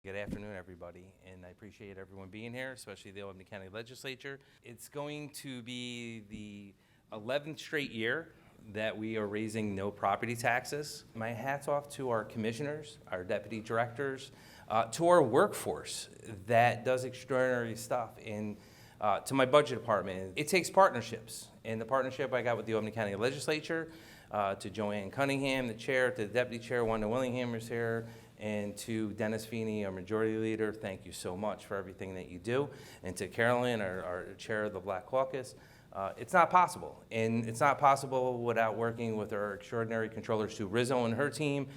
Good afternoon, everybody, and I appreciate everyone being here, especially the Albany County Legislature. It's going to be the 11th straight year that we are raising no property taxes. My hat's off to our commissioners, our deputy directors, to our workforce that does extraordinary stuff, and to my budget department. It takes partnerships, and the partnership I got with the Albany County Legislature, to Joanne Cunningham, the chair, to the deputy chair, Wanda Willinghammer's here, and to Dennis Feeney, our majority leader. Thank you so much for everything that you do. And to Carolyn, our chair of the Black Caucus. It's not possible, and it's not possible without working with our extraordinary controller, Sue Rizzo and her team,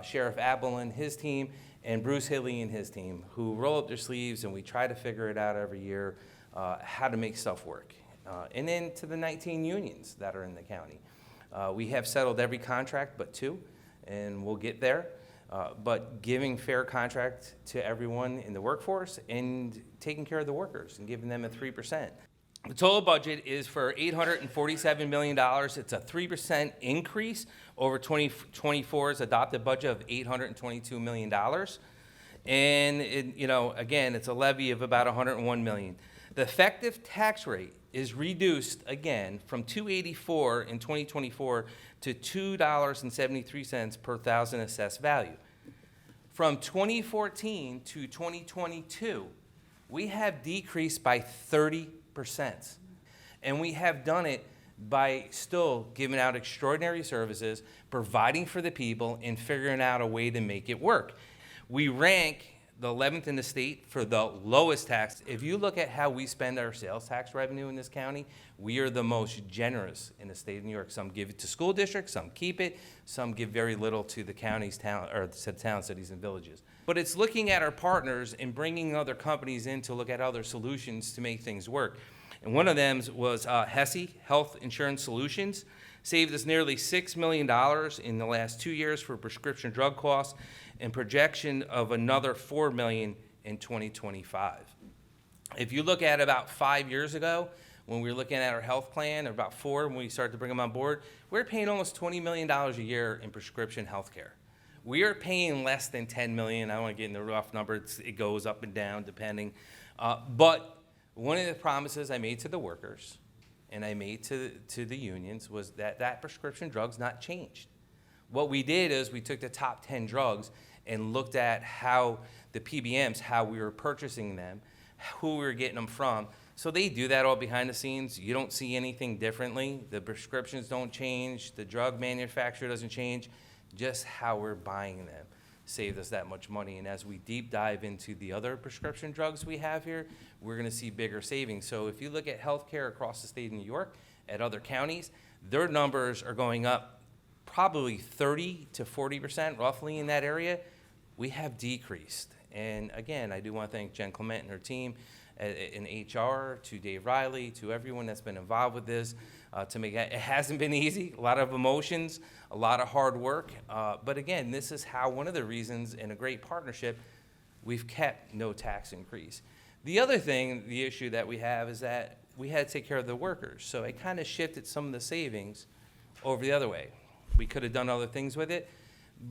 Sheriff Abel and his team, and Bruce Hilly and his team, who roll up their sleeves, and we try to figure it out every year, how to make stuff work. And then to the 19 unions that are in the county. We have settled every contract but 2, and we'll get there. But giving fair contract to everyone in the workforce and taking care of the workers and giving them a 3%. The total budget is for $847 million. It's a 3% increase over 2024's adopted budget of $822 million. And again, it's a levy of about $101 million. The effective tax rate is reduced again from $2.84 in 2024 to $2.73 per thousand assessed value. From 2014 to 2022, we have decreased by 30%. And we have done it by still giving out extraordinary services, providing for the people, and figuring out a way to make it work. We rank the 11th in the state for the lowest tax. If you look at how we spend our sales tax revenue in this county, we are the most generous in the state of New York. Some give it to school districts, some keep it, some give very little to the county's town, or the town, cities, and villages. But it's looking at our partners and bringing other companies in to look at other solutions to make things work. And one of them was HESI, Health Insurance Solutions, saved us nearly $6 million in the last 2 years for prescription drug costs, and projection of another $4 million in 2025. If you look at about 5 years ago, when we were looking at our health plan, or about 4 when we started to bring them on board, we were paying almost $20 million a year in prescription health care. We are paying less than $10 million. I don't want to get in the rough numbers. It goes up and down depending. But one of the promises I made to the workers and I made to the unions was that prescription drugs not changed. What we did is we took the top 10 drugs and looked at how the PBMs, how we were purchasing them, who we were getting them from. So they do that all behind the scenes. You don't see anything differently. The prescriptions don't change. The drug manufacturer doesn't change. Just how we're buying them saved us that much money. And as we deep dive into the other prescription drugs we have here, we're going to see bigger savings. So if you look at healthcare across the state of New York, at other counties, their numbers are going up probably 30 to 40%, roughly in that area. We have decreased. And again, I do want to thank Jen Clement and her team in HR, to Dave Riley, to everyone that's been involved with this, to make it. It hasn't been easy, a lot of emotions, a lot of hard work. But again, this is how one of the reasons in a great partnership, we've kept no tax increase. The other thing, the issue that we have is that we had to take care of the workers. So it kind of shifted some of the savings over the other way. We could have done other things with it,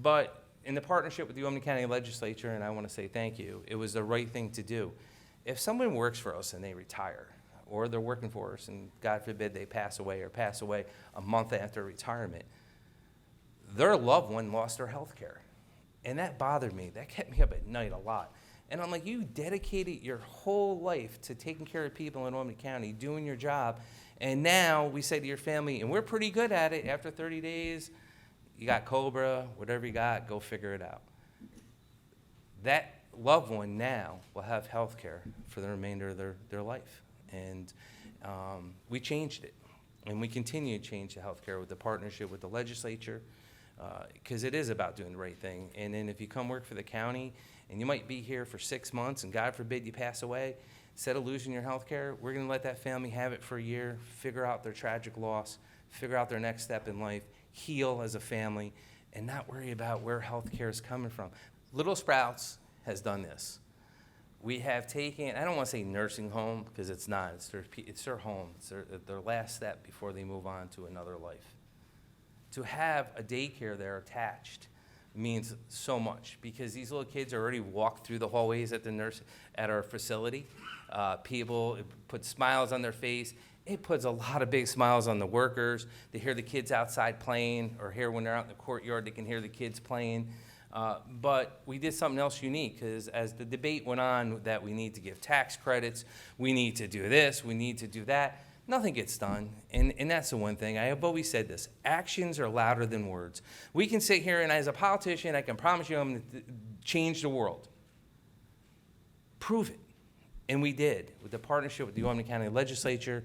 but in the partnership with the Albany County Legislature, and I want to say thank you, it was the right thing to do. If someone works for us and they retire, or they're working for us and God forbid they pass away a month after retirement, their loved one lost their health care. And that bothered me. That kept me up at night a lot. And I'm like, you dedicated your whole life to taking care of people in Albany County, doing your job, and now we say to your family, and we're pretty good at it, after 30 days, you got Cobra, whatever you got, go figure it out. That loved one now will have health care for the remainder of their life. And we changed it. And we continue to change the health care with the partnership with the legislature, because it is about doing the right thing. And then if you come work for the county, and you might be here for 6 months, and God forbid you pass away, instead of losing your health care, we're going to let that family have it for a year, figure out their tragic loss, figure out their next step in life, heal as a family, and not worry about where health care is coming from. Little Sprouts has done this. We have taken, I don't want to say nursing home, because it's not. It's their home. It's their last step before they move on to another life. To have a daycare there attached means so much, because these little kids already walk through the hallways at our facility. People, it puts smiles on their face. It puts a lot of big smiles on the workers. They hear the kids outside playing, or hear when they're out in the courtyard, they can hear the kids playing. But we did something else unique, because as the debate went on that we need to give tax credits, we need to do this, we need to do that, nothing gets done. And that's the one thing. I have always said this. Actions are louder than words. We can sit here, and as a politician, I can promise you I'm going to change the world. Prove it. And we did, with the partnership with the Albany County Legislature.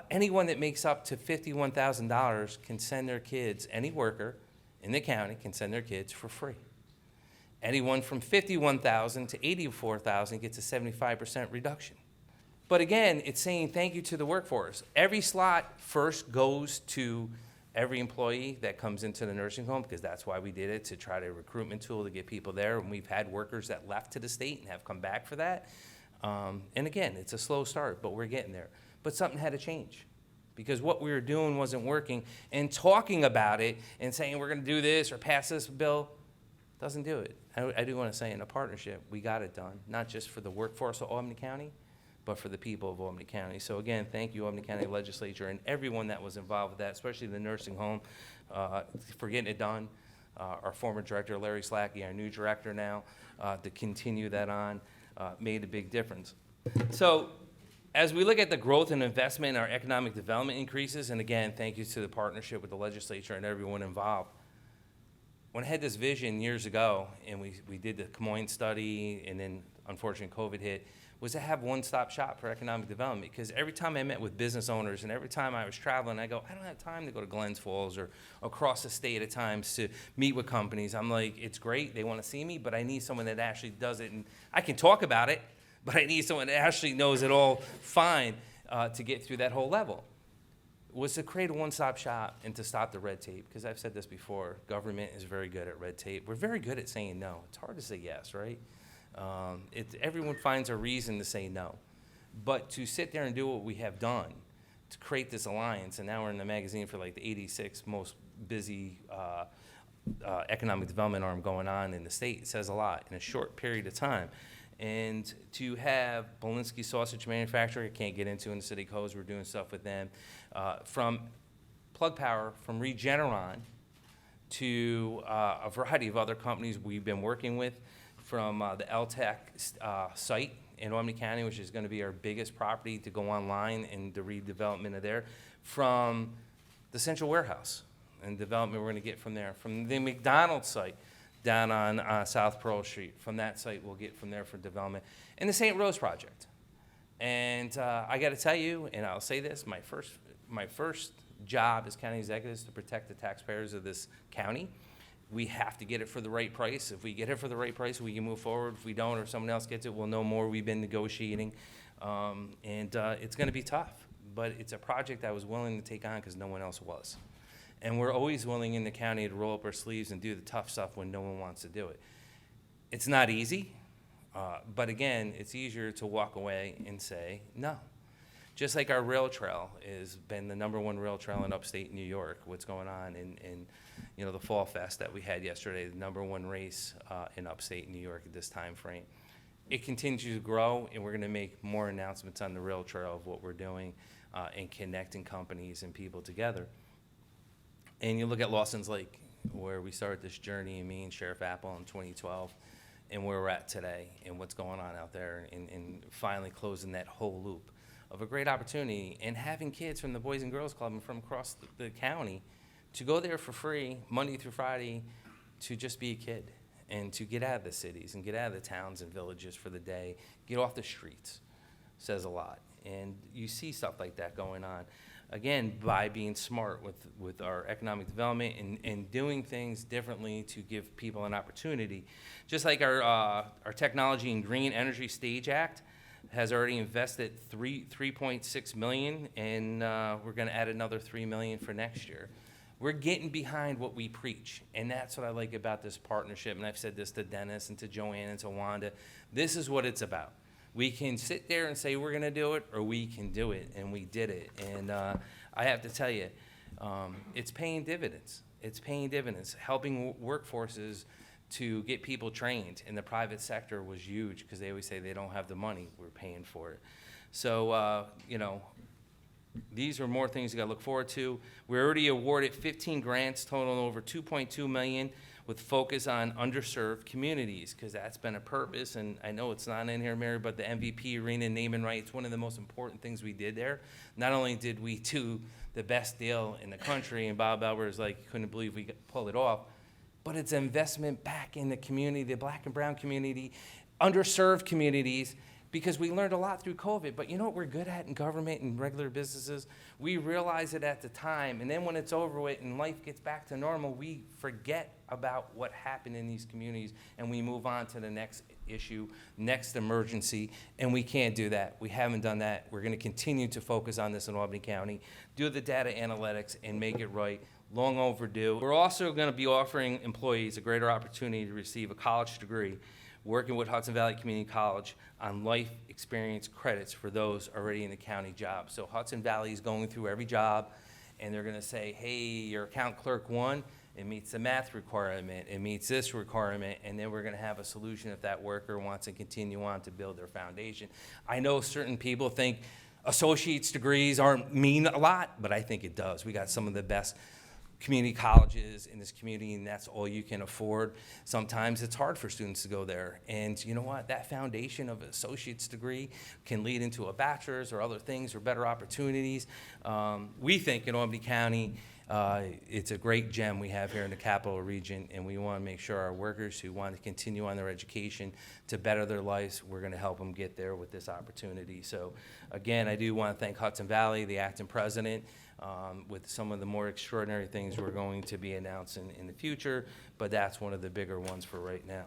Anyone that makes up to $51,000 can send their kids, any worker in the county can send their kids for free. Anyone from $51,000 to $84,000 gets a 75% reduction. But again, it's saying thank you to the workforce. Every slot first goes to every employee that comes into the nursing home, because that's why we did it, to try to recruitment tool to get people there. And we've had workers that left to the state and have come back for that. And again, it's a slow start, but we're getting there. But something had to change, because what we were doing wasn't working. And talking about it and saying we're going to do this or pass this bill doesn't do it. I do want to say, in a partnership, we got it done, not just for the workforce of Albany County, but for the people of Albany County. So again, thank you, Albany County Legislature, and everyone that was involved with that, especially the nursing home, for getting it done. Our former director, Larry Slackey, our new director now, to continue that on, made a big difference. So as we look at the growth and investment in our economic development increases, and again, thank you to the partnership with the legislature and everyone involved. When I had this vision years ago, and we did the Camoines study, and then unfortunately COVID hit, was to have one-stop shop for economic development. Because every time I met with business owners and every time I was traveling, I go, I don't have time to go to Glens Falls or across the state at times to meet with companies. I'm like, it's great, they want to see me, but I need someone that actually does it. And I can talk about it, but I need someone that actually knows it all fine to get through that whole level. Was to create a one-stop shop and to stop the red tape. Because I've said this before, government is very good at red tape. We're very good at saying no. It's hard to say yes, right? Everyone finds a reason to say no. But to sit there and do what we have done, to create this alliance, and now we're in the magazine for like the 86th most busy economic development arm going on in the state, it says a lot in a short period of time. And to have Belinsky Sausage Manufacturer, I can't get into in the city codes, we're doing stuff with them, from Plug Power, from Regeneron, to a variety of other companies we've been working with, from the LTEC site in Albany County, which is going to be our biggest property to go online, and the redevelopment of there, from the Central Warehouse and development we're going to get from there, from the McDonald's site down on South Pearl Street. From that site, we'll get from there for development. And the St. Rose project. And I got to tell you, and I'll say this, my first job as county executive is to protect the taxpayers of this county. We have to get it for the right price. If we get it for the right price, we can move forward. If we don't, or someone else gets it, we'll know more. We've been negotiating. It's going to be tough. But it's a project I was willing to take on because no one else was. And we're always willing in the county to roll up our sleeves and do the tough stuff when no one wants to do it. It's not easy, but again, it's easier to walk away and say no. Just like our rail trail has been the #1 rail trail in upstate New York, what's going on in the Fall Fest that we had yesterday, the #1 race in upstate New York at this time frame. It continues to grow, and we're going to make more announcements on the rail trail of what we're doing and connecting companies and people together. And you look at Lawson's Lake, where we started this journey, me and Sheriff Apple in 2012, and where we're at today, and what's going on out there, and finally closing that whole loop of a great opportunity, and having kids from the Boys and Girls Club and from across the county to go there for free, Monday through Friday, to just be a kid, and to get out of the cities, and get out of the towns and villages for the day, get off the streets, says a lot. And you see stuff like that going on. Again, by being smart with our economic development and doing things differently to give people an opportunity. Just like our Technology and Green Energy Stage Act has already invested $3.6 million, and we're going to add another $3 million for next year. We're getting behind what we preach, and that's what I like about this partnership. And I've said this to Dennis and to Joanne and to Wanda. This is what it's about. We can sit there and say we're going to do it, or we can do it, and we did it. And I have to tell you, it's paying dividends. It's paying dividends. Helping workforces to get people trained in the private sector was huge because they always say they don't have the money. We're paying for it. So, you know, these are more things you gotta look forward to. We're already awarded 15 grants totaling over $2.2 million with focus on underserved communities, because that's been a purpose, and I know it's not in here, Mary, but the MVP Arena naming rights, one of the most important things we did there. Not only did we do the best deal in the country, and Bob Albers like couldn't believe we could pull it off, but it's investment back in the community, the black and brown community, underserved communities, because we learned a lot through COVID. But you know what we're good at in government and regular businesses? We realize it at the time, and then when it's over with and life gets back to normal, we forget about what happened in these communities, and we move on to the next issue, next emergency, and we can't do that. We haven't done that. We're gonna continue to focus on this in Albany County, do the data analytics, and make it right. Long overdue. We're also gonna be offering employees a greater opportunity to receive a college degree, working with Hudson Valley Community College on life experience credits for those already in the county job. So Hudson Valley is going through every job, and they're gonna say, hey, your account clerk one, it meets the math requirement, it meets this requirement, and then we're gonna have a solution if that worker wants to continue on to build their foundation. I know certain people think associate's degrees aren't mean a lot, but I think it does. We got some of the best community colleges in this community, and that's all you can afford. Sometimes it's hard for students to go there. And you know what? That foundation of an associate's degree can lead into a bachelor's or other things or better opportunities. We think in Albany County, it's a great gem we have here in the capital region, and we want to make sure our workers who want to continue on their education to better their lives, we're going to help them get there with this opportunity. So again, I do want to thank Hudson Valley, the acting president, with some of the more extraordinary things we're going to be announcing in the future, but that's one of the bigger ones for right now.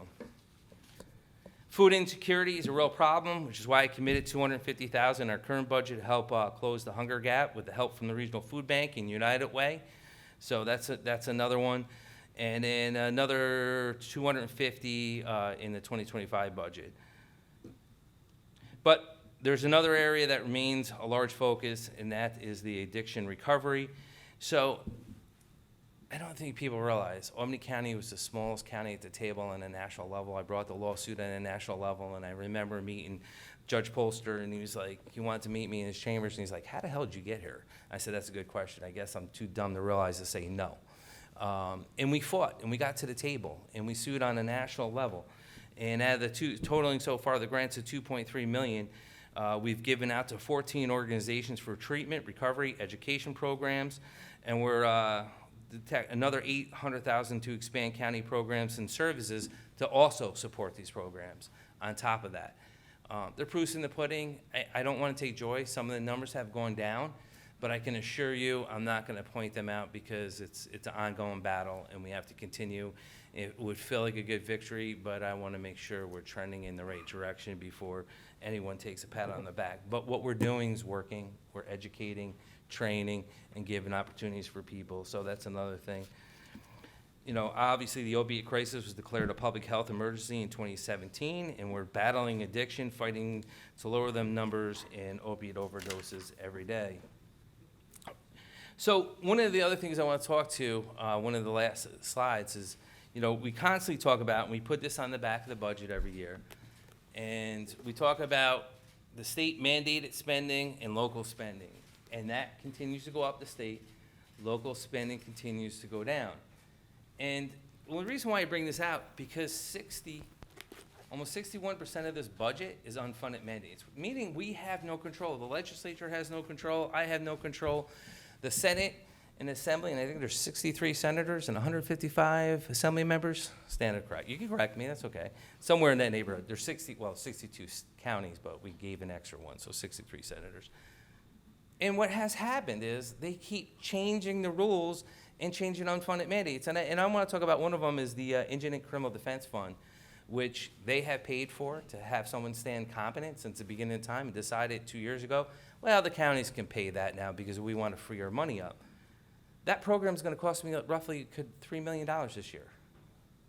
Food insecurity is a real problem, which is why I committed $250,000 in our current budget to help close the hunger gap with the help from the Regional Food Bank and United Way. So that's another one. And then another $250 in the 2025 budget. But there's another area that remains a large focus, and that is the addiction recovery. So I don't think people realize Albany County was the smallest county at the table on a national level. I brought the lawsuit on a national level, and I remember meeting Judge Polster, and he was like, he wanted to meet me in his chambers, and he's like, how the hell did you get here? I said, that's a good question. I guess I'm too dumb to realize to say no. And we fought, and we got to the table, and we sued on a national level. And out of the two, totaling so far the grants of $2.3 million, we've given out to 14 organizations for treatment, recovery, education programs, and we're another $800,000 to expand county programs and services to also support these programs on top of that. They're proofs in the pudding. I don't want to take joy. Some of the numbers have gone down, but I can assure you I'm not going to point them out because it's an ongoing battle, and we have to continue. It would feel like a good victory, but I want to make sure we're trending in the right direction before anyone takes a pat on the back. But what we're doing is working. We're educating, training, and giving opportunities for people. So that's another thing. You know, obviously the opiate crisis was declared a public health emergency in 2017, and we're battling addiction, fighting to lower them numbers in opiate overdoses every day. So one of the other things I want to talk to, one of the last slides is, you know, we constantly talk about, and we put this on the back of the budget every year, and we talk about the state mandated spending and local spending, and that continues to go up the state. Local spending continues to go down. And well, the reason why I bring this out, because almost 61% of this budget is unfunded mandates, meaning we have no control. The legislature has no control. I have no control. The Senate and Assembly, and I think there's 63 senators and 155 Assembly members. Stand correct. You can correct me. That's okay. Somewhere in that neighborhood. There's 62 counties, but we gave an extra one, so 63 senators. And what has happened is they keep changing the rules and changing unfunded mandates. And I want to talk about one of them is the Indigent Criminal Defense Fund, which they have paid for to have someone stand competent since the beginning of time and decided 2 years ago, well, the counties can pay that now because we want to free our money up. That program is going to cost me roughly $3 million this year.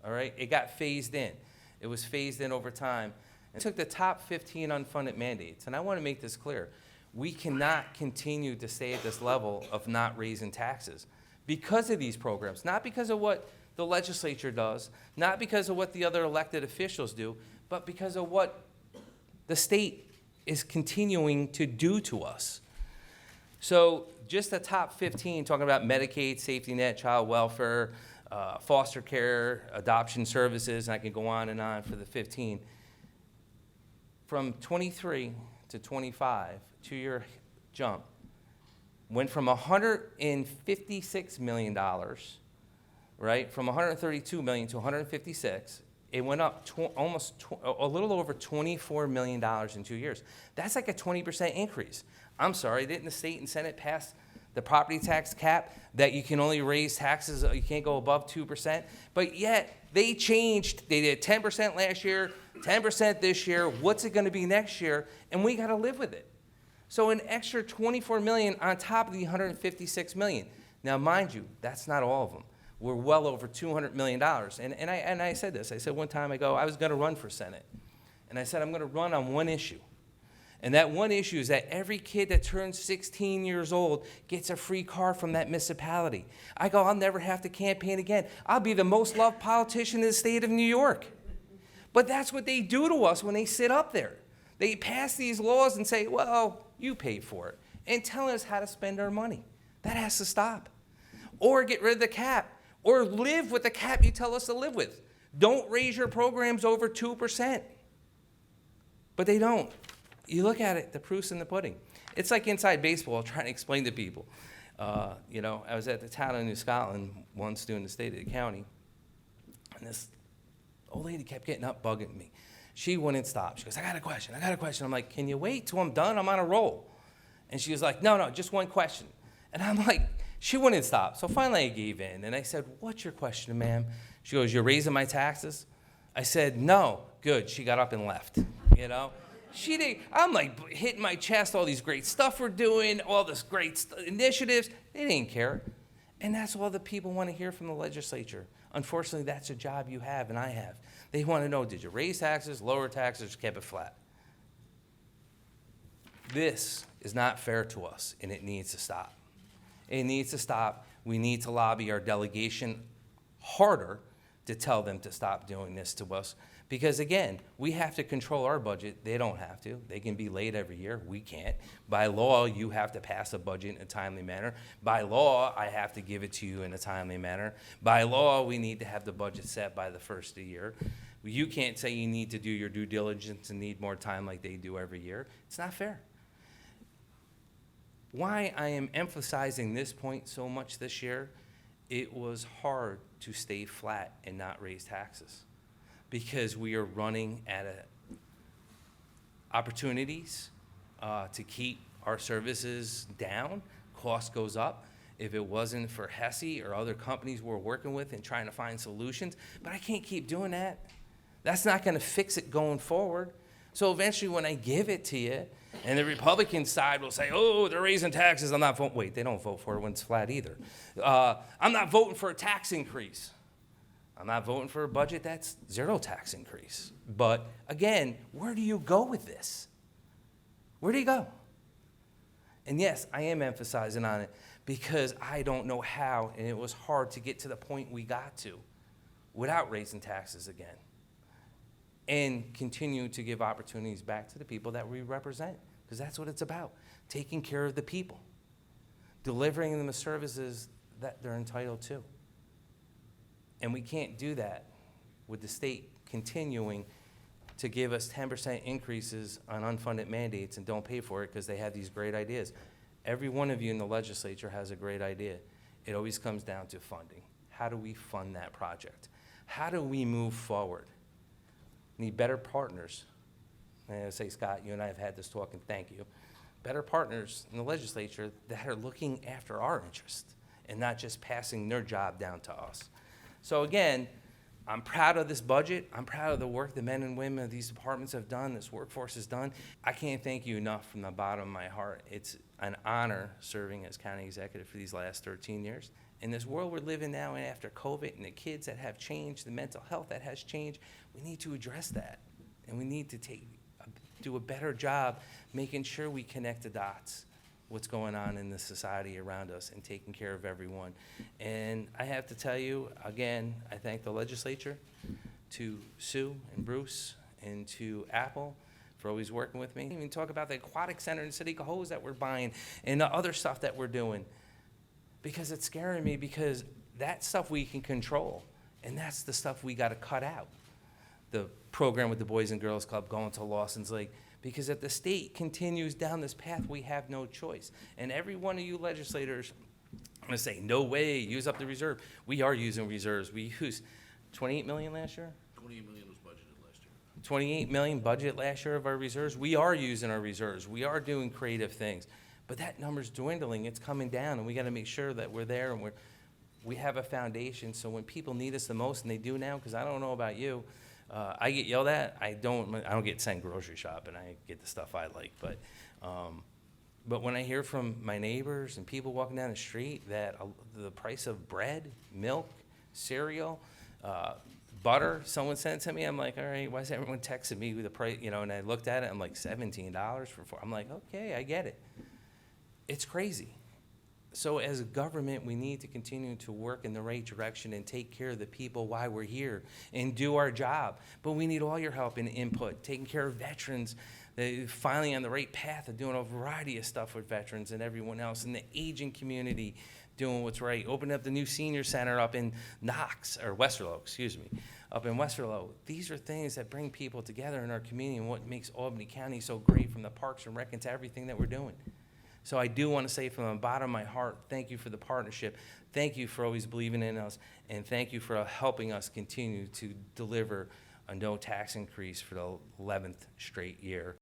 All right? It got phased in. It was phased in over time. It took the top 15 unfunded mandates. And I want to make this clear. We cannot continue to stay at this level of not raising taxes, because of these programs, not because of what the legislature does, not because of what the other elected officials do, but because of what the state is continuing to do to us. So just the top 15, talking about Medicaid, safety net, child welfare, foster care, adoption services, and I can go on and on for the 15. From 23 to 25, 2-year jump, went from $156 million, right? From 132 million to 156. It went up a little over $24 million in 2 years. That's like a 20% increase. I'm sorry, didn't the state and Senate pass the property tax cap that you can only raise taxes, you can't go above 2%? But yet, they changed, they did 10% last year, 10% this year, what's it gonna be next year? And we gotta live with it. So an extra 24 million on top of the 156 million. Now, mind you, that's not all of them. We're well over $200 million. And I said this, I said one time, I was gonna run for Senate. And I said, I'm gonna run on one issue. And that one issue is that every kid that turns 16 years old gets a free car from that municipality. I'll never have to campaign again. I'll be the most loved politician in the state of New York. But that's what they do to us when they sit up there. They pass these laws and say, well, you pay for it, and telling us how to spend our money. That has to stop. Or get rid of the cap, or live with the cap you tell us to live with. Don't raise your programs over 2%. But they don't. You look at it, the proof's in the pudding. It's like inside baseball trying to explain to people. I was at the town of New Scotland once doing the state of the county, and this old lady kept getting up bugging me. She wouldn't stop. She goes, I got a question. I'm like, can you wait till I'm done? I'm on a roll. And she was like, no, just one question. And I'm like, she wouldn't stop. So finally I gave in, and I said, what's your question, ma'am? She goes, you're raising my taxes? I said, no. Good. She got up and left, She didn't. I'm like hitting my chest, all these great stuff we're doing, all this great initiatives. They didn't care. And that's all the people want to hear from the legislature. Unfortunately, that's a job you have and I have. They want to know, did you raise taxes, lower taxes, keep it flat? This is not fair to us, and it needs to stop. It needs to stop. We need to lobby our delegation harder to tell them to stop doing this to us. Because again, we have to control our budget. They don't have to. They can be late every year. We can't. By law, you have to pass a budget in a timely manner. By law, I have to give it to you in a timely manner. By law, we need to have the budget set by the first of the year. You can't say you need to do your due diligence and need more time like they do every year. It's not fair. Why I am emphasizing this point so much this year, it was hard to stay flat and not raise taxes, because we are running out of opportunities to keep our services down. Cost goes up. If it wasn't for HESI or other companies we're working with and trying to find solutions, but I can't keep doing that. That's not gonna fix it going forward. So eventually when I give it to you, and the Republican side will say, oh, they're raising taxes, I'm not voting. Wait, they don't vote for it when it's flat either. I'm not voting for a tax increase. I'm not voting for a budget that's zero tax increase. But again, where do you go with this? Where do you go? And yes, I am emphasizing on it because I don't know how, and it was hard to get to the point we got to without raising taxes again and continue to give opportunities back to the people that we represent, because that's what it's about, taking care of the people, delivering them the services that they're entitled to. And we can't do that with the state continuing to give us 10% increases on unfunded mandates and don't pay for it because they have these great ideas. Every one of you in the legislature has a great idea. It always comes down to funding. How do we fund that project? How do we move forward? Need better partners. And I say, Scott, you and I have had this talk, and thank you. Better partners in the legislature that are looking after our interests and not just passing their job down to us. So again, I'm proud of this budget. I'm proud of the work the men and women of these departments have done, this workforce has done. I can't thank you enough from the bottom of my heart. It's an honor serving as county executive for these last 13 years. In this world we're living now, and after COVID and the kids that have changed, the mental health that has changed, we need to address that. And we need to do a better job making sure we connect the dots what's going on in the society around us and taking care of everyone. And I have to tell you, again, I thank the legislature, to Sue and Bruce and to Apple for always working with me. Even talk about the aquatic center in City Cohoes that we're buying and the other stuff that we're doing. Because it's scaring me, because that stuff we can control, and that's the stuff we gotta cut out. The program with the Boys and Girls Club going to Lawson's Lake, because if the state continues down this path, we have no choice. And every one of you legislators, I'm gonna say, no way, use up the reserve. We are using reserves. We used 28 million last year? 28 million was budgeted last year. 28 million budget last year of our reserves. We are using our reserves. We are doing creative things. But that number's dwindling. It's coming down, and we gotta make sure that we're there and we have a foundation, so when people need us the most, and they do now, because I don't know about you, I get yelled at. I don't get sent grocery shopping. I get the stuff I like, but when I hear from my neighbors and people walking down the street that the price of bread, milk, cereal, butter, someone sent it to me, I'm like, all right, why is everyone texting me with the price, and I looked at it, I'm like, $17 for 4. I'm like, okay, I get it. It's crazy. So as a government, we need to continue to work in the right direction and take care of the people while we're here and do our job. But we need all your help and input, taking care of veterans, finally on the right path of doing a variety of stuff with veterans and everyone else, and the aging community doing what's right. Opening up the new senior center up in Westerlo, up in Westerlo. These are things that bring people together in our community and what makes Albany County so great, from the parks and rec to everything that we're doing. So I do want to say from the bottom of my heart, thank you for the partnership. Thank you for always believing in us. And thank you for helping us continue to deliver a no tax increase for the 11th straight year.